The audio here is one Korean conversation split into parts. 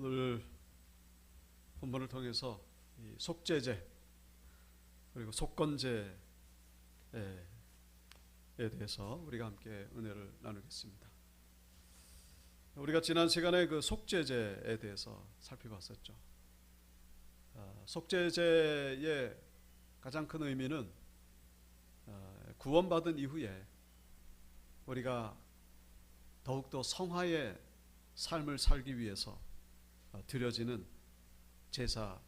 오늘 본문을 통해서 이 속죄제 그리고 속건제에 대해서 우리가 함께 은혜를 나누겠습니다. 우리가 지난 시간에 그 속죄제에 대해서 살펴봤었죠. 속죄제의 가장 큰 의미는 구원받은 이후에 우리가 더욱더 성화의 삶을 살기 위해서 드려지는 제사라는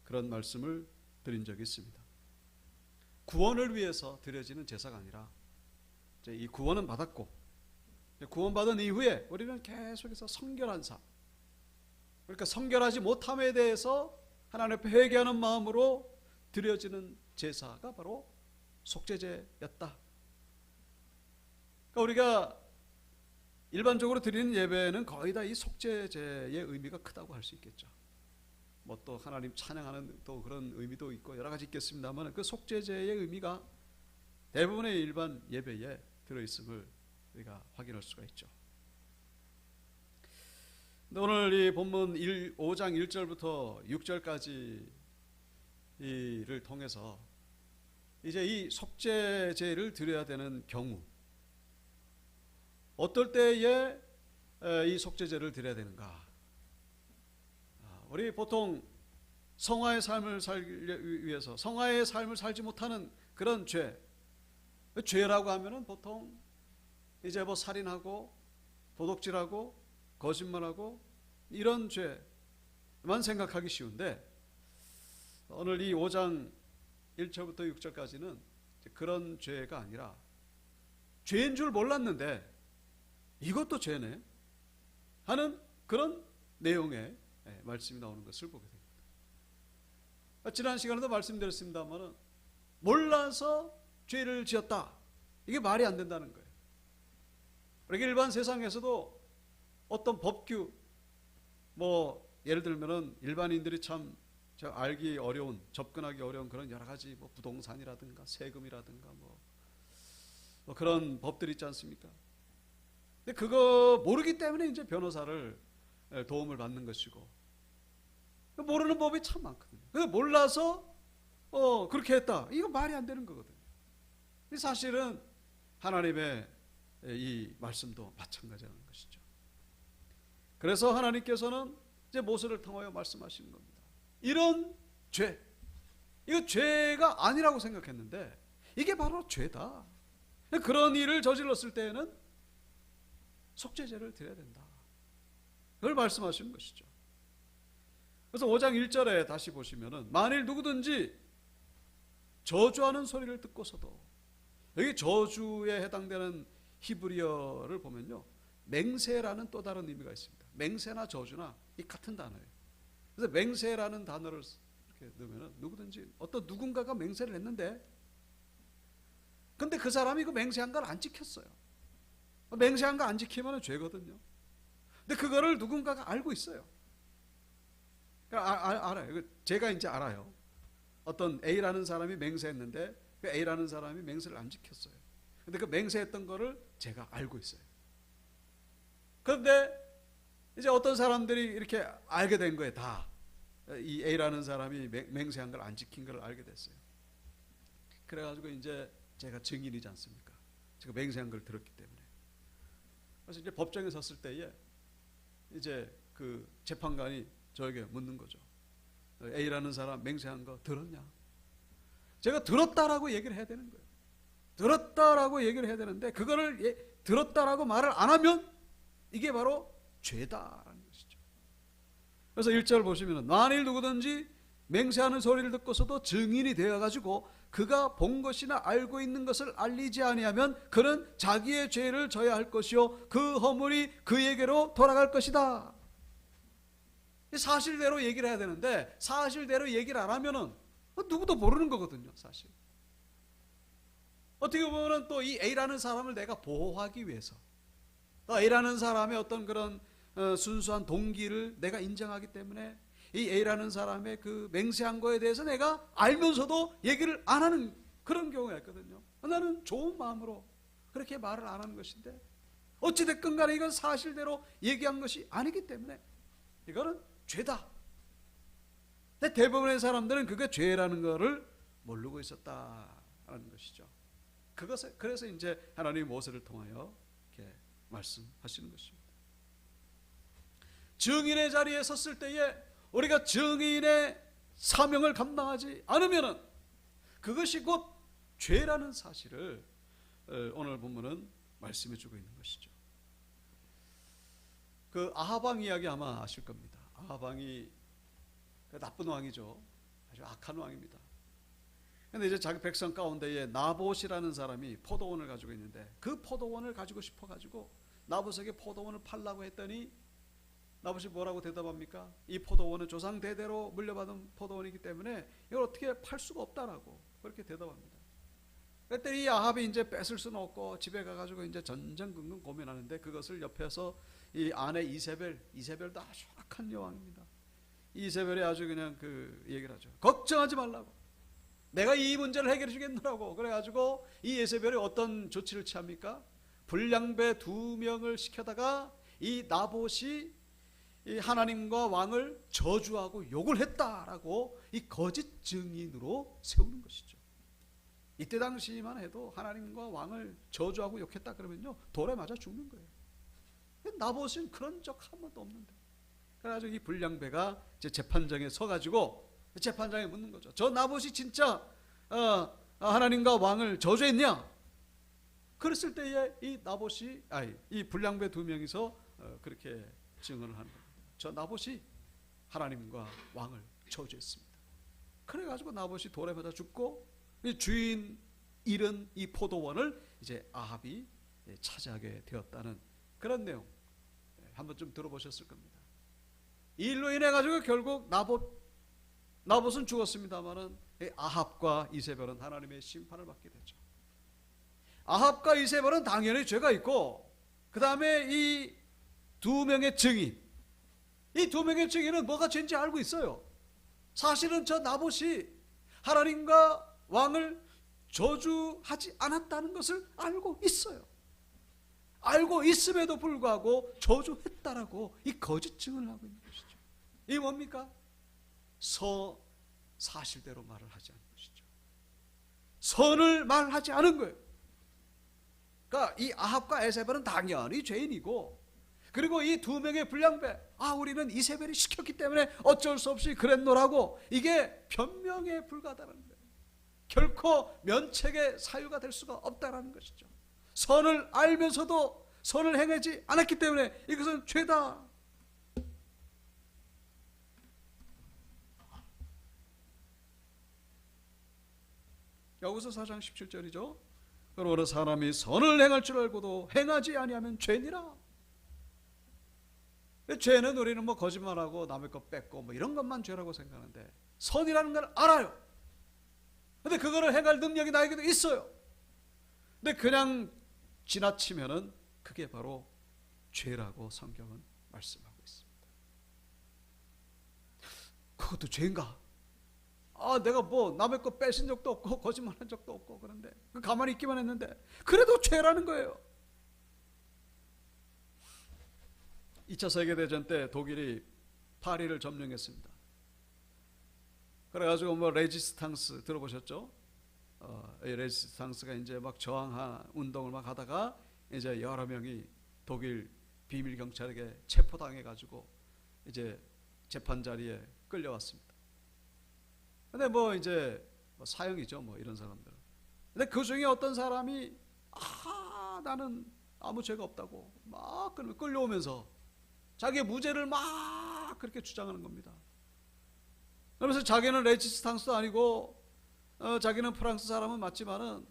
그런 말씀을 드린 적이 있습니다. 구원을 위해서 드려지는 제사가 아니라 이제 이 구원은 받았고 구원받은 이후에 우리는 계속해서 성결한 삶, 그러니까 성결하지 못함에 대해서 하나님 앞에 회개하는 마음으로 드려지는 제사가 바로 속죄제였다. 그러니까 우리가 일반적으로 드리는 예배는 거의 다 이 속죄제의 의미가 크다고 할 수 있겠죠. 뭐 또 하나님 찬양하는 또 그런 의미도 있고 여러 가지 있겠습니다만 그 속죄제의 의미가 대부분의 일반 예배에 들어있음을 우리가 확인할 수가 있죠. 오늘 이 본문 5장 1절부터 6절까지를 통해서 이제 이 속죄제를 드려야 되는 경우, 어떨 때에 이 속죄제를 드려야 되는가? 우리 보통 성화의 삶을 살기 위해서 성화의 삶을 살지 못하는 그런 죄라고 하면은 보통 이제 뭐 살인하고 도둑질하고 거짓말하고 이런 죄만 생각하기 쉬운데, 오늘 이 5장 1절부터 6절까지는 그런 죄가 아니라 죄인 줄 몰랐는데 이것도 죄네 하는 그런 내용의 말씀이 나오는 것을 보게 됩니다. 지난 시간에도 말씀드렸습니다만 몰라서 죄를 지었다, 이게 말이 안 된다는 거예요. 그러니까 일반 세상에서도 어떤 법규, 뭐 예를 들면은 일반인들이 참 알기 어려운, 접근하기 어려운 그런 여러 가지 뭐 부동산이라든가 세금이라든가 뭐 그런 법들이 있지 않습니까? 근데 그거 모르기 때문에 이제 변호사를 도움을 받는 것이고, 모르는 법이 참 많거든요. 근데 몰라서 그렇게 했다, 이거 말이 안 되는 거거든요. 사실은 하나님의 이 말씀도 마찬가지라는 것이죠. 그래서 하나님께서는 이제 모세를 통하여 말씀하시는 겁니다. 이런 죄, 이거 죄가 아니라고 생각했는데 이게 바로 죄다. 그런 일을 저질렀을 때에는 속죄제를 드려야 된다, 그걸 말씀하시는 것이죠. 그래서 5장 1절에 다시 보시면은 만일 누구든지 저주하는 소리를 듣고서도, 여기 저주에 해당되는 히브리어를 보면요, 맹세라는 또 다른 의미가 있습니다. 맹세나 저주나 이 같은 단어예요. 그래서 맹세라는 단어를 이렇게 넣으면은 누구든지 어떤 누군가가 맹세를 했는데 근데 그 사람이 그 맹세한 걸 안 지켰어요. 맹세한 거 안 지키면 죄거든요. 근데 그거를 누군가가 알고 있어요. 알아요. 제가 이제 알아요. 어떤 A라는 사람이 맹세했는데 그 A라는 사람이 맹세를 안 지켰어요. 근데 그 맹세했던 거를 제가 알고 있어요. 그런데 이제 어떤 사람들이 이렇게 알게 된 거예요. 다 이 A라는 사람이 맹세한 걸 안 지킨 걸 알게 됐어요. 그래가지고 이제 제가 증인이지 않습니까? 제가 맹세한 걸 들었기 때문에. 그래서 이제 법정에 섰을 때에 이제 그 재판관이 저에게 묻는 거죠. A라는 사람 맹세한 거 들었냐? 제가 들었다라고 얘기를 해야 되는 거예요. 들었다라고 얘기를 해야 되는데 그거를 들었다라고 말을 안 하면 이게 바로 죄다라는 것이죠. 그래서 1절 보시면 만일 누구든지 맹세하는 소리를 듣고서도 증인이 되어가지고 그가 본 것이나 알고 있는 것을 알리지 아니하면 그는 자기의 죄를 져야 할 것이요 그 허물이 그에게로 돌아갈 것이다. 사실대로 얘기를 해야 되는데 사실대로 얘기를 안 하면은 누구도 모르는 거거든요. 사실 어떻게 보면 또 이 A라는 사람을 내가 보호하기 위해서, 또 A라는 사람의 어떤 그런 순수한 동기를 내가 인정하기 때문에 이 A라는 사람의 그 맹세한 거에 대해서 내가 알면서도 얘기를 안 하는 그런 경우가 있거든요. 나는 좋은 마음으로 그렇게 말을 안 하는 것인데 어찌됐건 간에 이건 사실대로 얘기한 것이 아니기 때문에 이거는 죄다. 근데 대부분의 사람들은 그게 죄라는 것을 모르고 있었다라는 것이죠. 그래서 이제 하나님이 모세를 통하여 이렇게 말씀하시는 것입니다. 증인의 자리에 섰을 때에 우리가 증인의 사명을 감당하지 않으면은 그것이 곧 죄라는 사실을 오늘 본문은 말씀해 주고 있는 것이죠. 그 아합 왕 이야기 아마 아실 겁니다. 아합 왕이 나쁜 왕이죠. 아주 악한 왕입니다. 근데 이제 자기 백성 가운데에 나봇이라는 사람이 포도원을 가지고 있는데 그 포도원을 가지고 싶어 가지고 나봇에게 포도원을 팔라고 했더니 나봇이 뭐라고 대답합니까? 이 포도원은 조상 대대로 물려받은 포도원이기 때문에 이걸 어떻게 팔 수가 없다라고 그렇게 대답합니다. 그랬더니 이 아합이 이제 뺏을 수는 없고 집에 가가지고 이제 전전긍긍 고민하는데 그것을 옆에서 이 아내 이세벨도 아주 악한 여왕입니다. 이세벨이 아주 그냥 그 얘기를 하죠. 걱정하지 말라고. 내가 이 문제를 해결해 주겠노라고. 그래가지고 이 이세벨이 어떤 조치를 취합니까? 불량배 2명을 시켜다가 이 나봇이 이 하나님과 왕을 저주하고 욕을 했다라고 이 거짓 증인으로 세우는 것이죠. 이때 당시만 해도 하나님과 왕을 저주하고 욕했다 그러면요 돌에 맞아 죽는 거예요. 나봇은 그런 적 한 번도 없는데. 그래가지고 이 불량배가 이제 재판장에 서가지고 재판장에 묻는 거죠. 저 나봇이 진짜 하나님과 왕을 저주했냐? 그랬을 때에 이 불량배 2명이서 그렇게 증언을 하는 겁니다. 저 나봇이 하나님과 왕을 저주했습니다. 그래가지고 나봇이 돌에 맞아 죽고 주인 잃은 이 포도원을 이제 아합이 차지하게 되었다는 그런 내용 한번 좀 들어보셨을 겁니다. 이 일로 인해 가지고 결국 나봇은 죽었습니다만은 아합과 이세벨은 하나님의 심판을 받게 되죠. 아합과 이세벨은 당연히 죄가 있고 그 다음에 이 2명의 증인, 이 2명의 증인은 뭐가 죄인지 알고 있어요. 사실은 저 나봇이 하나님과 왕을 저주하지 않았다는 것을 알고 있어요. 알고 있음에도 불구하고 저주했다라고 이 거짓 증언을 하고 있는 것이죠. 이게 뭡니까? 사실대로 말을 하지 않은 것이죠. 선을 말하지 않은 거예요. 그러니까 이 아합과 에세벨은 당연히 죄인이고 그리고 이 2명의 불량배 우리는 이세벨이 시켰기 때문에 어쩔 수 없이 그랬노라고 이게 변명에 불과하다는 거예요. 결코 면책의 사유가 될 수가 없다는 것이죠. 선을 알면서도 선을 행하지 않았기 때문에 이것은 죄다. 여기서 4장 17절이죠. 그러므로 사람이 선을 행할 줄 알고도 행하지 아니하면 죄니라. 죄는 우리는 뭐 거짓말하고 남의 것 뺏고 뭐 이런 것만 죄라고 생각하는데 선이라는 걸 알아요. 근데 그거를 행할 능력이 나에게도 있어요. 근데 그냥 지나치면은 그게 바로 죄라고 성경은 말씀하고 있습니다. 그것도 죄인가? 내가 뭐 남의 거 뺏은 적도 없고 거짓말한 적도 없고 그런데 가만히 있기만 했는데 그래도 죄라는 거예요. 2차 세계대전 때 독일이 파리를 점령했습니다. 그래가지고 뭐 레지스탕스 들어보셨죠? 레지스탕스가 이제 막 저항한 운동을 막 하다가 이제 여러 명이 독일 비밀 경찰에게 체포당해가지고 이제 재판 자리에 끌려왔습니다. 근데 뭐 이제 사형이죠, 뭐 이런 사람들. 근데 그 중에 어떤 사람이 나는 아무 죄가 없다고 막 끌려오면서 자기의 무죄를 막 그렇게 주장하는 겁니다. 그러면서 자기는 레지스탕스도 아니고 자기는 프랑스 사람은 맞지만은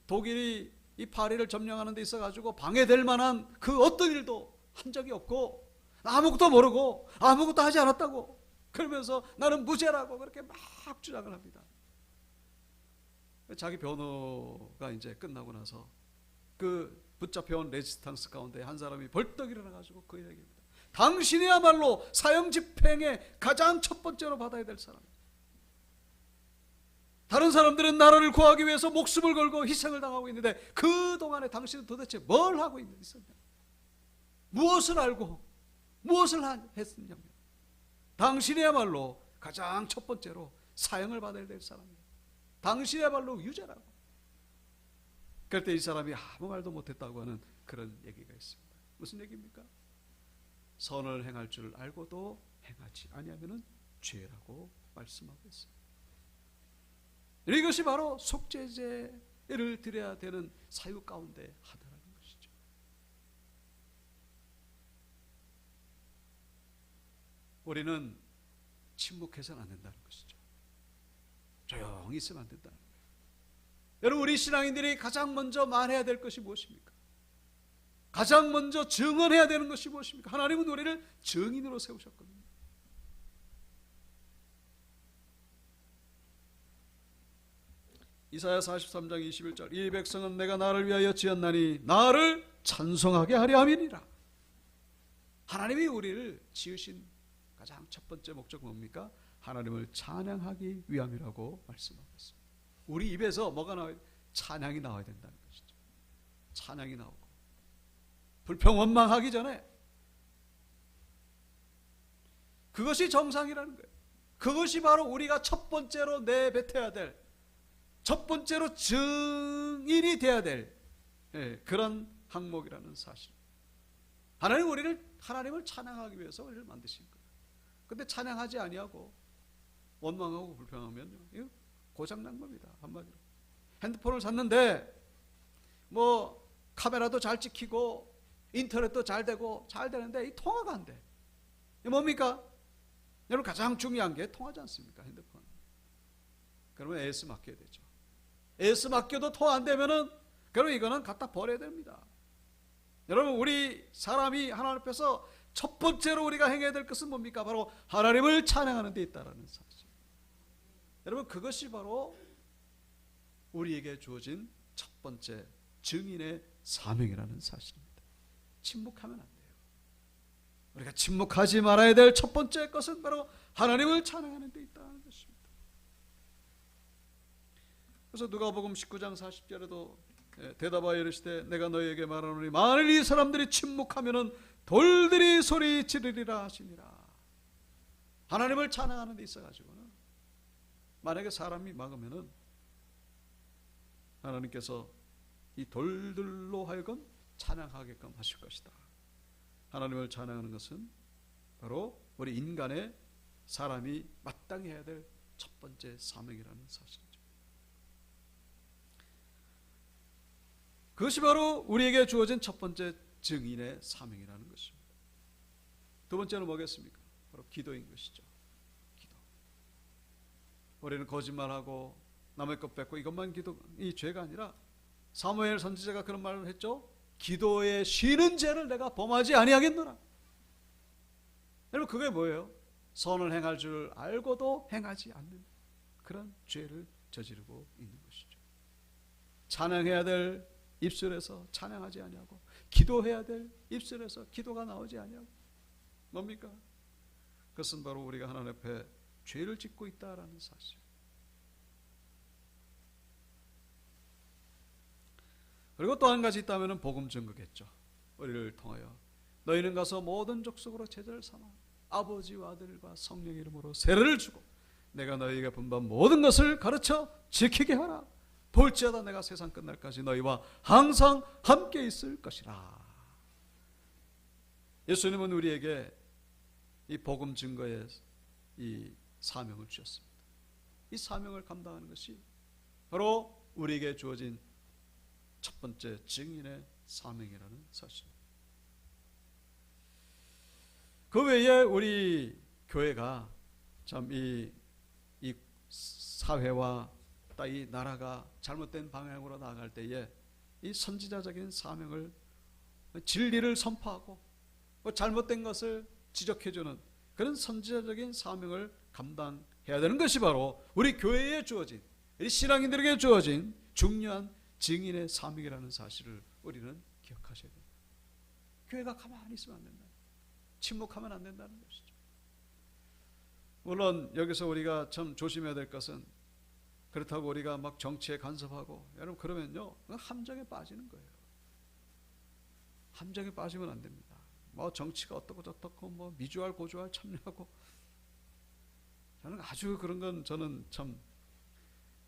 독일이 이 파리를 점령하는 데 있어가지고 방해될 만한 그 어떤 일도 한 적이 없고 아무것도 모르고 아무것도 하지 않았다고 그러면서 나는 무죄라고 그렇게 막 주장을 합니다. 자기 변호가 이제 끝나고 나서 그 붙잡혀온 레지스탕스 가운데 한 사람이 벌떡 일어나가지고 그 얘기입니다. 당신이야말로 사형 집행의 가장 첫 번째로 받아야 될 사람. 다른 사람들은 나라를 구하기 위해서 목숨을 걸고 희생을 당하고 있는데 그동안에 당신은 도대체 뭘 하고 있었냐? 무엇을 알고 무엇을 했느냐면 당신이야말로 가장 첫 번째로 사형을 받아야 될 사람이에요. 당신이야말로 유죄라고. 그럴 때 이 사람이 아무 말도 못했다고 하는 그런 얘기가 있습니다. 무슨 얘기입니까? 선을 행할 줄 알고도 행하지 아니하면은 죄라고 말씀하고 있습니다. 이것이 바로 속죄제를 드려야 되는 사유 가운데 하나라는 것이죠. 우리는 침묵해서는 안 된다는 것이죠. 조용히 있으면 안 된다는 거예요. 여러분, 우리 신앙인들이 가장 먼저 말해야 될 것이 무엇입니까? 가장 먼저 증언해야 되는 것이 무엇입니까? 하나님은 우리를 증인으로 세우셨거든요. 이사야 43장 21절 이 백성은 내가 나를 위하여 지었나니 나를 찬송하게 하려 함이니라. 하나님이 우리를 지으신 가장 첫 번째 목적은 뭡니까? 하나님을 찬양하기 위함이라고 말씀하고 있습니다. 우리 입에서 뭐가 나와야 돼? 찬양이 나와야 된다는 것이죠. 찬양이 나오고 불평 원망하기 전에 그것이 정상이라는 거예요. 그것이 바로 우리가 첫 번째로 내뱉어야 될, 첫 번째로 증인이 돼야 될 그런 항목이라는 사실. 하나님 우리를 하나님을 찬양하기 위해서 우리를 만드신 거예요. 근데 찬양하지 아니하고 원망하고 불평하면요, 이거 고장난 겁니다. 한마디로 핸드폰을 샀는데 뭐 카메라도 잘 찍히고 인터넷도 잘 되고 잘 되는데 이 통화가 안 돼. 이게 뭡니까? 여러분, 가장 중요한 게 통하지 않습니까? 핸드폰. 그러면 AS 맡겨야 되죠. AS 맡겨도 통화 안 되면은 그럼 이거는 갖다 버려야 됩니다. 여러분, 우리 사람이 하나님 앞에서 첫 번째로 우리가 행해야 될 것은 뭡니까? 바로 하나님을 찬양하는 데 있다라는 사실. 여러분, 그것이 바로 우리에게 주어진 첫 번째 증인의 사명이라는 사실입니다. 침묵하면 안 돼요. 우리가 침묵하지 말아야 될 첫 번째 것은 바로 하나님을 찬양하는 데 있다는 것입니다. 그래서 누가복음 19장 40절에도 대답하여 이르시되 내가 너희에게 말하노니 만일 이 사람들이 침묵하면은 돌들이 소리 지르리라 하시니라. 하나님을 찬양하는 데 있어가지고는 만약에 사람이 막으면은 하나님께서 이 돌들로 하여금 찬양하게끔 하실 것이다. 하나님을 찬양하는 것은 바로 우리 인간의 사람이 마땅히 해야 될 첫 번째 사명이라는 사실이죠. 그것이 바로 우리에게 주어진 첫 번째 증인의 사명이라는 것입니다. 두 번째는 뭐겠습니까? 바로 기도인 것이죠. 기도. 우리는 거짓말하고 남의 것 뺏고 이것만 이 죄가 아니라 사무엘 선지자가 그런 말을 했죠. 기도에 쉬는 죄를 내가 범하지 아니하겠노라. 여러분, 그게 뭐예요? 선을 행할 줄 알고도 행하지 않는 그런 죄를 저지르고 있는 것이죠. 찬양해야 될 입술에서 찬양하지 아니하고 기도해야 될 입술에서 기도가 나오지 아니하고 뭡니까? 그것은 바로 우리가 하나님 앞에 죄를 짓고 있다라는 사실. 그리고 또 한 가지 있다면 복음 증거겠죠. 우리를 통하여 너희는 가서 모든 족속으로 제자를 삼아 아버지와 아들과 성령의 이름으로 세례를 주고 내가 너희에게 분반 모든 것을 가르쳐 지키게 하라. 볼지어다 내가 세상 끝날까지 너희와 항상 함께 있을 것이라. 예수님은 우리에게 이 복음 증거의 이 사명을 주셨습니다. 이 사명을 감당하는 것이 바로 우리에게 주어진 첫 번째 증인의 사명이라는 사실입니다. 그 외에 우리 교회가 참 이 사회와 이 나라가 잘못된 방향으로 나아갈 때에 이 선지자적인 사명을, 진리를 선포하고 잘못된 것을 지적해주는 그런 선지자적인 사명을 감당해야 되는 것이 바로 우리 교회에 주어진, 우리 신앙인들에게 주어진 중요한 증인의 사명이라는 사실을 우리는 기억하셔야 됩니다. 교회가 가만히 있으면 안 된다. 침묵하면 안 된다는 것이죠. 물론 여기서 우리가 참 조심해야 될 것은 그렇다고 우리가 막 정치에 간섭하고, 여러분 그러면요 함정에 빠지는 거예요. 함정에 빠지면 안 됩니다. 뭐 정치가 어떻고 저떻고 뭐 미주알 고주알 참여하고, 저는 아주 그런 건 저는 참,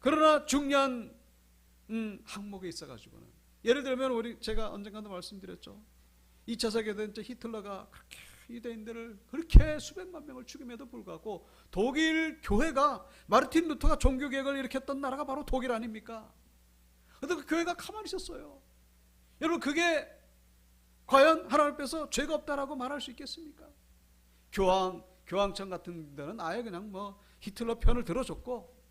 그러나 중요한 항목에 있어 가지고는, 예를 들면 제가 언젠가도 말씀드렸죠. 2차 세계대전 때 히틀러가 그렇게 유대인들을 그렇게 수백만 명을 죽임에도 불구하고 독일 교회가, 마르틴 루터가 종교개혁을 일으켰던 나라가 바로 독일 아닙니까? 그런데 그 교회가 가만히 있었어요. 여러분 그게 과연 하나님 앞에서 죄가 없다라고 말할 수 있겠습니까? 교황청 같은 데는 아예 그냥 뭐 히틀러 편을 들어줬고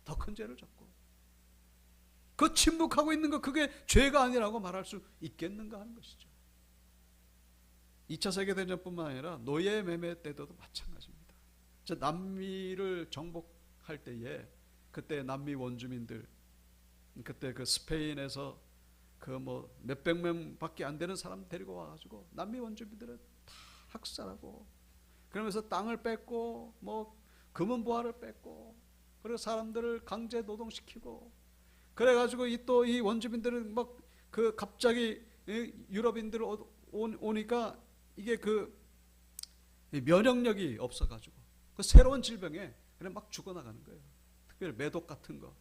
더 큰 죄를 졌고, 그 침묵하고 있는 거 그게 죄가 아니라고 말할 수 있겠는가 하는 것이죠. 2차 세계대전뿐만 아니라 노예 매매 때도 마찬가지입니다. 저 남미를 정복할 때에, 그때 남미 원주민들, 그때 그 스페인에서 그 뭐 몇백 명밖에 안 되는 사람 데리고 와가지고 남미 원주민들을 다 학살하고, 그러면서 땅을 뺏고 뭐 금은 보화를 뺏고, 그리고 사람들을 강제 노동시키고, 그래가지고 또 이 원주민들은 막 그 갑자기 유럽인들 오니까 이게 그 면역력이 없어가지고 그 새로운 질병에 그냥 막 죽어나가는 거예요. 특별히 매독 같은 거.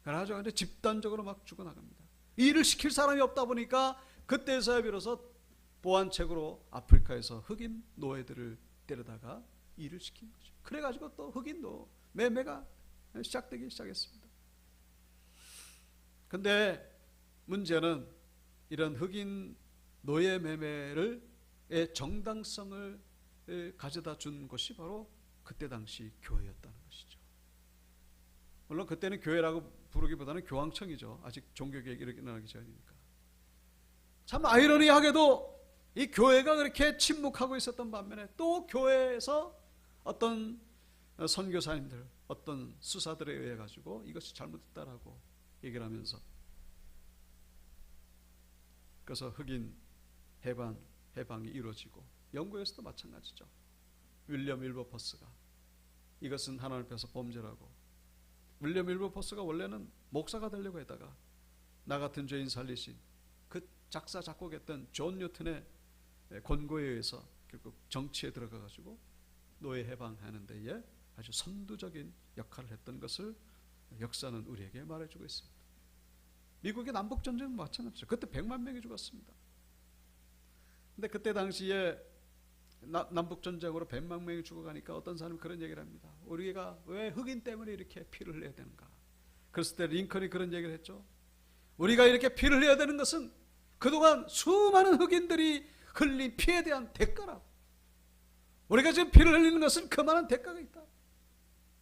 그래가지고 집단적으로 막 죽어나갑니다. 일을 시킬 사람이 없다 보니까 그때서야 비로소 보완책으로 아프리카에서 흑인 노예들을 데려다가 일을 시킨 거죠. 그래가지고 또 흑인 매매가 시작되기 시작했습니다. 근데 문제는 이런 흑인 노예 매매의 정당성을 가져다 준 것이 바로 그때 당시 교회였다는 것이죠. 물론 그때는 교회라고 부르기보다는 교황청이죠. 아직 종교개혁이 일어나기 전이니까. 참 아이러니하게도 이 교회가 그렇게 침묵하고 있었던 반면에 또 교회에서 어떤 선교사님들, 어떤 수사들에 의해 가지고 이것이 잘못됐다라고 얘기를 하면서, 그래서 흑인 해방이 이루어지고, 영국에서도 마찬가지죠. 윌리엄 윌버퍼스가 이것은 하나님 앞에서 범죄라고, 윌리엄 윌버퍼스가 원래는 목사가 되려고 했다가 나 같은 죄인 살리신 그 작사 작곡했던 존 뉴턴의 권고에 의해서 결국 정치에 들어가 가지고 노예 해방하는 데에 아주 선두적인 역할을 했던 것을 역사는 우리에게 말해주고 있습니다. 미국의 남북전쟁은 마찬가지죠. 그때 100만 명이 죽었습니다. 근데 그때 당시에 남북전쟁으로 100만 명이 죽어가니까 어떤 사람이 그런 얘기를 합니다. 우리가 왜 흑인 때문에 이렇게 피를 흘려야 되는가? 그랬을 때 링컨이 그런 얘기를 했죠. 우리가 이렇게 피를 흘려야 되는 것은 그동안 수많은 흑인들이 흘린 피에 대한 대가라고. 우리가 지금 피를 흘리는 것은 그만한 대가가 있다.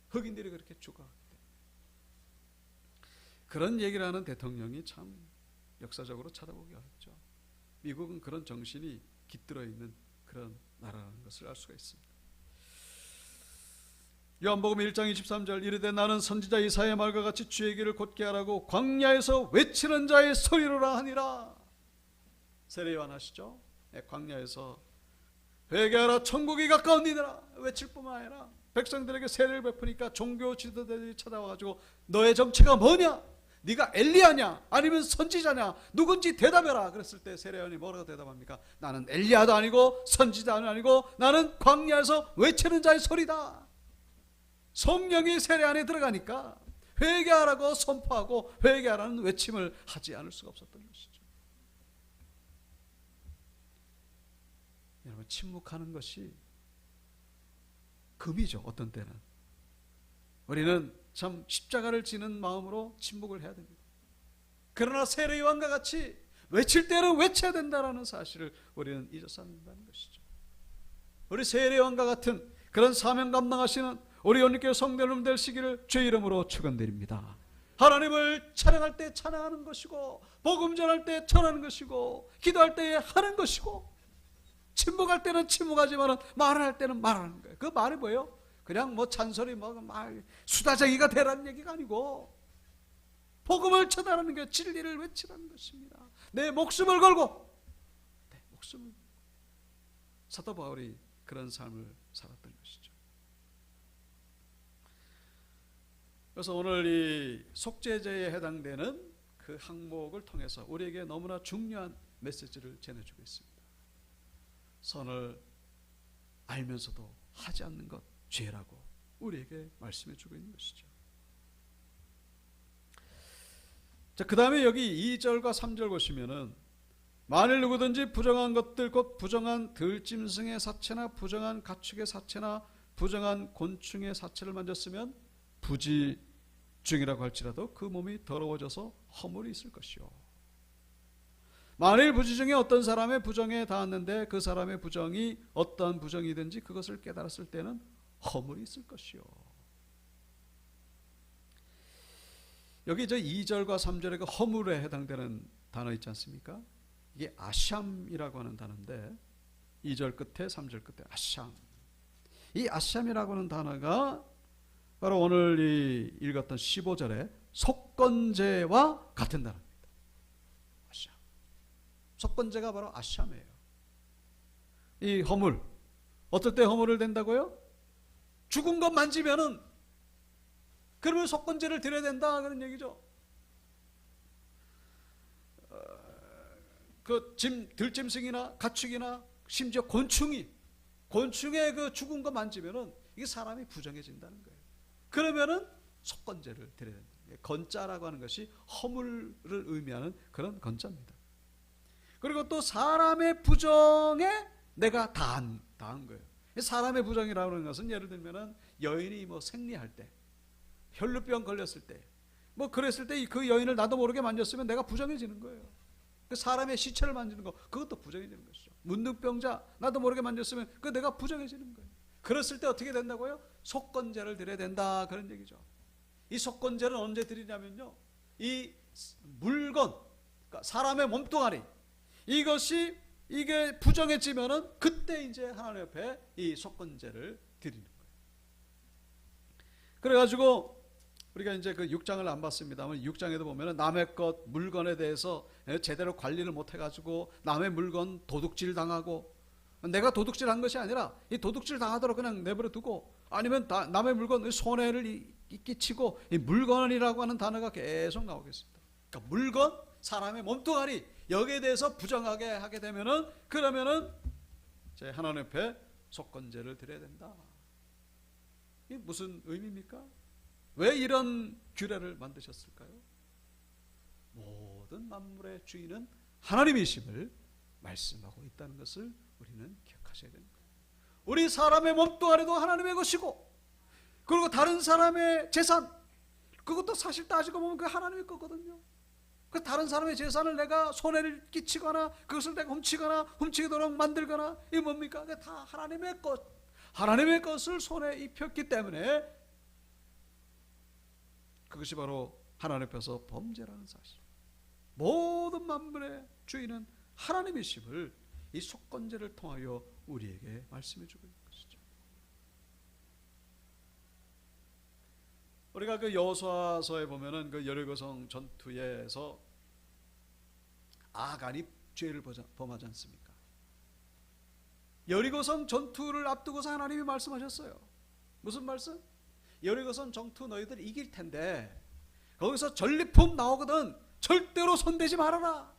흑인들이 그렇게 죽어가기 때문에. 그런 얘기를 하는 대통령이 참 역사적으로 찾아보기 어렵죠. 미국은 그런 정신이 깃들어 있는 그런 나라라는 것을 알 수가 있습니다. 요한복음 1장 23절, 이르되 나는 선지자 이사야의 말과 같이 주의 길을 곧게 하라고 광야에서 외치는 자의 소리로라 하니라. 세례요한 아시죠? 광야에서 회개하라 천국이 가까우니라 외칠 뿐만 아니라 백성들에게 세례를 베푸니까 종교 지도자들이 찾아와가지고 너의 정체가 뭐냐? 네가 엘리야냐? 아니면 선지자냐? 누군지 대답해라. 그랬을 때 세례요한이 뭐라고 대답합니까? 나는 엘리야도 아니고 선지자도 아니고 나는 광야에서 외치는 자의 소리다. 성령이 세례 안에 들어가니까 회개하라고 선포하고 회개하라는 외침을 하지 않을 수가 없었던 것이죠. 여러분, 침묵하는 것이 금이죠. 어떤 때는 우리는 참 십자가를 지는 마음으로 침묵을 해야 됩니다. 그러나 세례 요한과 같이 외칠 때는 외쳐야 된다는 사실을 우리는 잊어서 안 된다는 것이죠. 우리 세례 요한과 같은 그런 사명 감당하시는 우리 온리교회 성도님 되시기를 주의 이름으로 축원드립니다. 하나님을 찬양할 때 찬양하는 것이고, 복음 전할 때 전하는 것이고, 기도할 때에 하는 것이고, 침묵할 때는 침묵하지만 말을 할 때는 말하는 거예요. 그 말이 뭐예요? 그냥 뭐 잔소리 말 수다쟁이가 되라는 얘기가 아니고 복음을 전하는 게 진리를 외치라는 것입니다. 내 목숨을 걸고, 내 목숨을, 사도 바울이 그런 삶을 살았던 것이죠. 그래서 오늘 이 속죄제에 해당되는 그 항목을 통해서 우리에게 너무나 중요한 메시지를 전해주고 있습니다. 선을 알면서도 하지 않는 것 죄라고 우리에게 말씀해주고 있는 것이죠. 자, 그 다음에 여기 2절과 3절 보시면은 만일 누구든지 부정한 것들 곧 부정한 들짐승의 사체나 부정한 가축의 사체나 부정한 곤충의 사체를 만졌으면 부지중이라고 할지라도 그 몸이 더러워져서 허물이 있을 것이요. 만일 부지중에 어떤 사람의 부정에 닿았는데 그 사람의 부정이 어떤 부정이든지 그것을 깨달았을 때는 허물이 있을 것이요. 여기 저 2절과 3절에 그 허물에 해당되는 단어 있지 않습니까? 이게 아샴이라고 하는 단어인데 2절 끝에 3절 끝에 아샴. 이 아샴이라고 하는 단어가 바로 오늘 읽었던 15절에 속건제와 같은 단어입니다. 아샴. 속건제가 바로 아샴이에요. 이 허물. 어떨 때 허물을 된다고요? 죽은 것 만지면은 그러면 속건제를 드려야 된다 그런 얘기죠. 그 들짐승이나 가축이나 심지어 곤충의 그 죽은 거 만지면은 이게 사람이 부정해진다는 거예요. 그러면은 속건제를 드려야 된다. 건자라고 하는 것이 허물을 의미하는 그런 건자입니다. 그리고 또 사람의 부정에 내가 당한 거예요. 사람의 부정이라고 하는 것은 예를 들면은 여인이 뭐 생리할 때, 혈루병 걸렸을 때, 뭐 그랬을 때 그 여인을 나도 모르게 만졌으면 내가 부정해지는 거예요. 그 사람의 시체를 만지는 거, 그것도 부정해지는 것이죠. 문둥병자 나도 모르게 만졌으면 그 내가 부정해지는 거예요. 그랬을 때 어떻게 된다고요? 속건제를 드려야 된다 그런 얘기죠. 이 속건제는 언제 드리냐면요, 이 물건, 그러니까 사람의 몸뚱아리 이게 부정해지면은 그때 이제 하나님 옆에 이 속건제를 드리는 거예요. 그래가지고 우리가 이제 그 6장을 안 봤습니다만 6장에도 보면은 남의 것 물건에 대해서 제대로 관리를 못 해가지고 남의 물건 도둑질 당하고, 내가 도둑질 한 것이 아니라 이 도둑질 당하도록 그냥 내버려 두고, 아니면 남의 물건 손해를 끼치고, 이 물건이라고 하는 단어가 계속 나오겠습니다. 그러니까 물건, 사람의 몸뚱아리 여기에 대해서 부정하게 하게 되면은 그러면은 제 하나님 앞에 속건제를 드려야 된다. 이게 무슨 의미입니까? 왜 이런 규례를 만드셨을까요? 모든 만물의 주인은 하나님이심을 말씀하고 있다는 것을 우리는 기억하셔야 되는 거예요. 우리 사람의 몸뚱아리도 하나님의 것이고, 그리고 다른 사람의 재산, 그것도 사실 따지고 보면 그 하나님의 거거든요. 그 다른 사람의 재산을 내가 손해를 끼치거나 그것을 내가 훔치도록 만들거나, 이게 뭡니까? 그게 다 하나님의 것, 하나님의 것을 손에 입혔기 때문에 그것이 바로 하나님 앞에서 범죄라는 사실. 모든 만물의 주인은 하나님이심을 이 속건제를 통하여 우리에게 말씀해 주고 있는 것이죠. 우리가 그 여호수아서에 보면은 그 여리고성 전투에서 아간이 죄를 범하지 않습니까? 여리고성 전투를 앞두고서 하나님이 말씀하셨어요. 무슨 말씀? 여리고성 전투 너희들 이길 텐데 거기서 전리품 나오거든 절대로 손대지 말아라.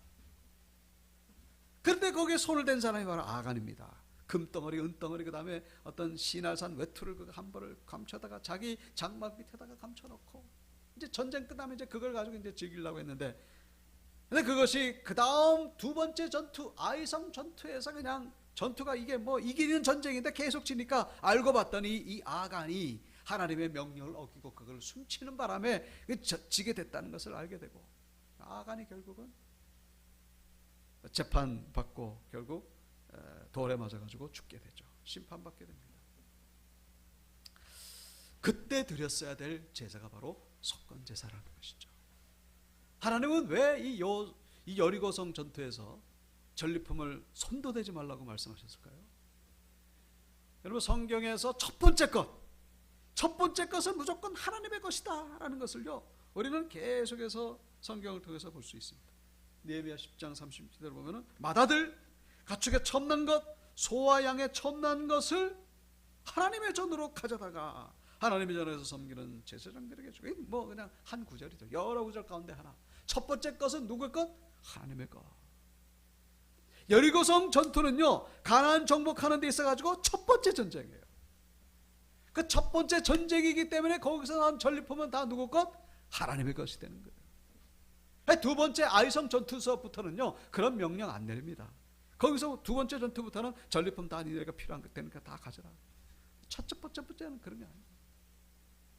그런데 거기에 손을 댄 사람이 바로 아간입니다. 금덩어리, 은덩어리, 그 다음에 어떤 시날산 외투를 한 벌을 감춰다가 자기 장막 밑에다가 감춰놓고, 이제 전쟁 끝나면 이제 그걸 가지고 이제 즐기려고 했는데, 근데 그것이 그 다음 두 번째 전투, 아이성 전투에서 그냥 전투가 이게 뭐 이기는 전쟁인데 계속 지니까 알고 봤더니 이 아간이 하나님의 명령을 어기고 그걸 숨치는 바람에 지게 됐다는 것을 알게 되고, 아간이 결국은 재판받고 결국 돌에 맞아가지고 죽게 되죠. 심판받게 됩니다. 그때 드렸어야 될 제사가 바로 속건제사라는 것이죠. 하나님은 왜 이 여리고성 전투에서 전리품을 손도 대지 말라고 말씀하셨을까요? 여러분, 성경에서 첫 번째 것은 무조건 하나님의 것이다 라는 것을요, 우리는 계속해서 성경을 통해서 볼 수 있습니다. 느헤미야 10장 30절을 보면은 맏아들, 가축의 첨난 것, 소와 양의 첨난 것을 하나님의 전으로 가져다가 하나님의 전에서 섬기는 제사장들에게 주고, 뭐 그냥 한 구절이죠. 여러 구절 가운데 하나. 첫 번째 것은 누구의 것? 하나님의 것. 여리고성 전투는요, 가나안 정복하는 데 있어가지고 첫 번째 전쟁이에요. 그 첫 번째 전쟁이기 때문에 거기서 나온 전리품은 다 누구 것? 하나님의 것이 되는 거예요. 두 번째 아이성 전투서부터는요, 그런 명령 안 내립니다. 거기서 두 번째 전투부터는 전리품 다 니네가 필요한 것 되니까 다 가져라. 첫째 번째는 그런 게 아니에요.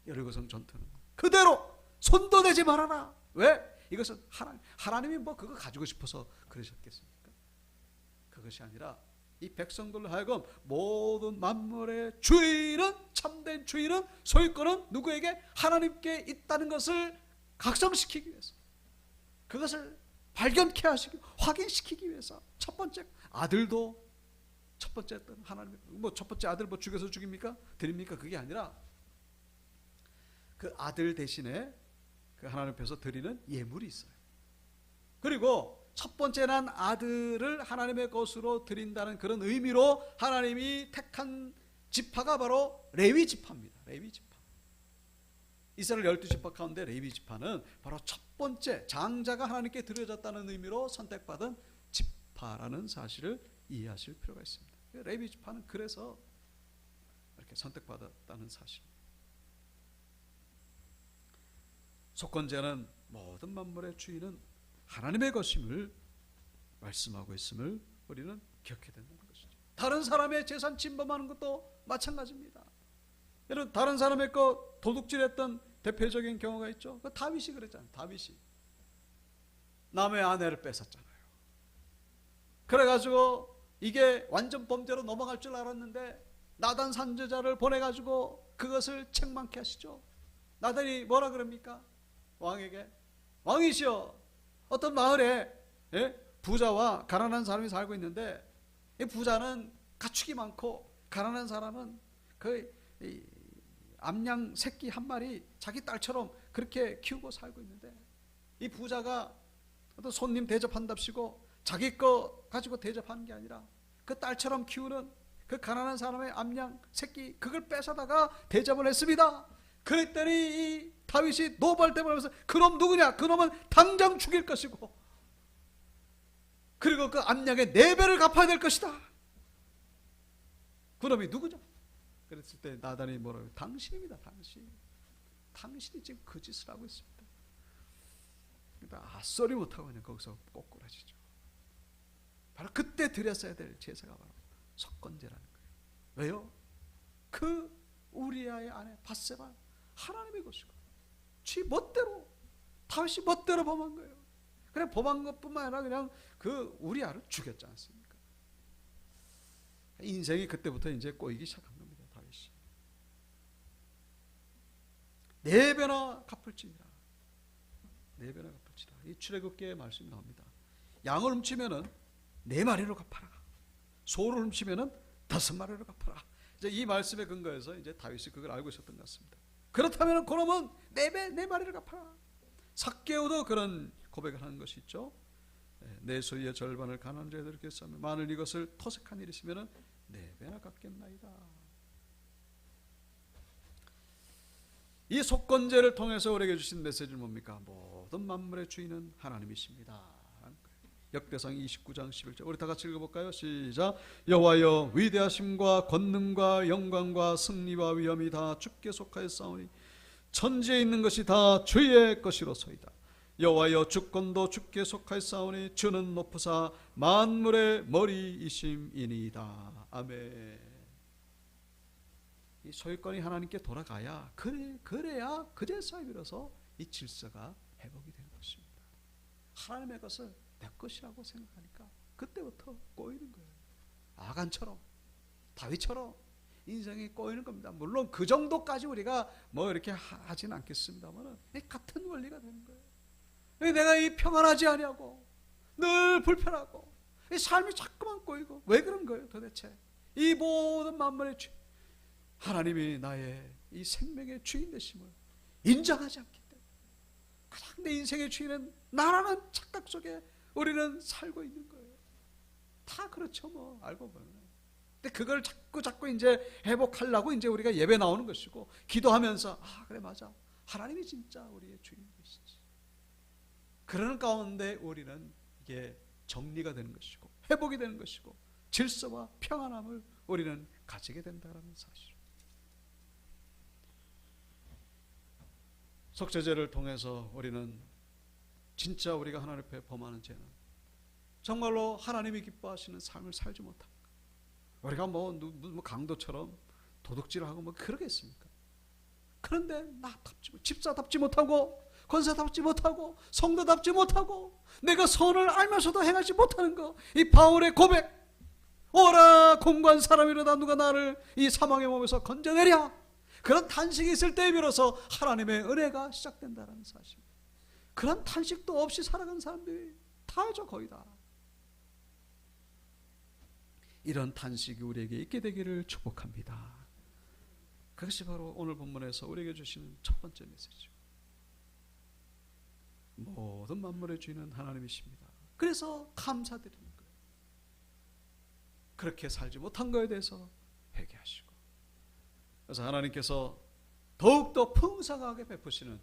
여리고성 전투는 그대로 손도 대지 말아라. 왜? 이것은 하나님이 뭐 그거 가지고 싶어서 그러셨겠습니까? 그것이 아니라 이 백성들로 하여금 모든 만물의 주인은, 참된 주인은, 소유권은 누구에게? 하나님께 있다는 것을 각성시키기 위해서, 그것을 발견케 하시기, 확인시키기 위해서 첫 번째 아들도, 첫 번째 하나님, 뭐 첫 번째 아들 뭐 죽여서 죽입니까? 드립니까? 그게 아니라 그 아들 대신에 그 하나님 앞에서 드리는 예물이 있어요. 그리고 첫 번째 난 아들을 하나님의 것으로 드린다는 그런 의미로 하나님이 택한 지파가 바로 레위 지파입니다. 레위 지파. 이스라엘 12지파 가운데 레위 지파는 바로 첫 번째 장자가 하나님께 드려졌다는 의미로 선택받은 지파라는 사실을 이해하실 필요가 있습니다. 레위 지파는 그래서 이렇게 선택받았다는 사실. 속건제는 모든 만물의 주인은 하나님의 것임을 말씀하고 있음을 우리는 기억해야 된다는 것이죠. 다른 사람의 재산 침범하는 것도 마찬가지입니다. 여러분, 다른 사람의 거 도둑질했던 대표적인 경우가 있죠. 그 다윗이 그랬잖아요. 다윗이 남의 아내를 뺏었잖아요. 그래가지고 이게 완전 범죄로 넘어갈 줄 알았는데 나단 선지자를 보내가지고 그것을 책망케 하시죠. 나단이 뭐라 그럽니까? 왕에게, 왕이시여, 어떤 마을에 부자와 가난한 사람이 살고 있는데, 이 부자는 가축이 많고 가난한 사람은 그 암양 새끼 한 마리 자기 딸처럼 그렇게 키우고 살고 있는데, 이 부자가 어떤 손님 대접한답시고 자기 거 가지고 대접하는 게 아니라 그 딸처럼 키우는 그 가난한 사람의 암양 새끼, 그걸 뺏어다가 대접을 했습니다. 그랬더니 이 다윗이 노발대발하면서 그놈 누구냐? 그놈은 당장 죽일 것이고, 그리고 그 암양의 4배를 갚아야 될 것이다. 그놈이 누구냐? 그랬을 때 나단이 뭐라고? 당신입니다. 당신이 지금 그 짓을 하고 있습니다. 그러니까 앗소리 못하고 그냥 거기서 꼬꾸라지죠. 바로 그때 드렸어야 될 제사가 바로 속건제라는 거예요. 왜요? 그 우리아의 아내 밧세바 하나님의 것이고, 지 멋대로, 다윗이 멋대로 범한 거예요. 그냥 범한 것뿐만 아니라 그냥 그 우리아를 죽였지 않습니까? 인생이 그때부터 이제 꼬이기 시작한 겁니다. 다윗이 4배나 갚을지니라. 4배나 갚을지라. 이 출애굽기의 말씀이 나옵니다. 양을 훔치면은 4마리로 갚아라. 소를 훔치면은 5마리로 갚아라. 이제 이 말씀에 근거해서 이제 다윗이 그걸 알고 있었던 것 같습니다. 그렇다면 그놈은 4마리를 갚아라. 삭개오도 그런 고백을 하는 것이 있죠. 내 소유의 절반을 가난한 자들에게 줬으면 만일 이것을 토색한 일이 있으면 4배나 갚겠나이다. 이 속건제를 통해서 우리에게 주신 메시지는 뭡니까? 모든 만물의 주인은 하나님이십니다. 역대상 29장 11절 우리 다 같이 읽어볼까요? 시작. 여호와여, 위대하심과 권능과 영광과 승리와 위엄이 다 주께 속하였사오니 천지에 있는 것이 다 주의 것이로소이다. 여호와여, 주권도 주께 속하였사오니 주는 높으사 만물의 머리이심이니이다. 아멘. 이 소유권이 하나님께 돌아가야, 그래야 그제서야 비로소 이 질서가 회복이 되는 것입니다. 하나님의 것을 내 것이라고 생각하니까 그때부터 꼬이는 거예요. 아간처럼, 다윗처럼 인생이 꼬이는 겁니다. 물론 그 정도까지 우리가 뭐 이렇게 하진 않겠습니다만 같은 원리가 되는 거예요. 내가 이 평안하지 아니하고 늘 불편하고 이 삶이 자꾸만 꼬이고, 왜 그런 거예요 도대체? 이 모든 만물의 주인 하나님이 나의 이 생명의 주인 되심을 인정하지 않기 때문에 가장 내 인생의 주인은 나라는 착각 속에 우리는 살고 있는 거예요. 다 그렇죠 뭐 알고 보면. 근데 그걸 자꾸 이제 회복하려고 이제 우리가 예배 나오는 것이고, 기도하면서 그래 맞아, 하나님이 진짜 우리의 주인이시지. 그러는 가운데 우리는 이게 정리가 되는 것이고 회복이 되는 것이고 질서와 평안함을 우리는 가지게 된다는 사실. 속죄제를 통해서 우리는 진짜 우리가 하나님 앞에 범하는 죄는 정말로 하나님이 기뻐하시는 삶을 살지 못합니다. 우리가 뭐 강도처럼 도둑질하고 뭐 그러겠습니까? 그런데 집사답지 못하고 권사답지 못하고 성도답지 못하고 내가 선을 알면서도 행하지 못하는 거, 이 바울의 고백, 오라 공고한 사람이로다 누가 나를 이 사망의 몸에서 건져내랴, 그런 탄식이 있을 때에 비로소 하나님의 은혜가 시작된다는 사실. 그런 탄식도 없이 살아간 사람들이 다죠, 거의 다. 이런 탄식이 우리에게 있게 되기를 축복합니다. 그것이 바로 오늘 본문에서 우리에게 주시는 첫 번째 메시지죠. 모든 만물의 주인은 하나님이십니다. 그래서 감사드리는 거예요. 그렇게 살지 못한 것에 대해서 회개하시고, 그래서 하나님께서 더욱더 풍성하게 베푸시는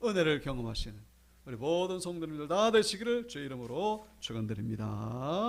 은혜를 경험하시는 우리 모든 성도님들 다 되시기를 주의 이름으로 축원드립니다.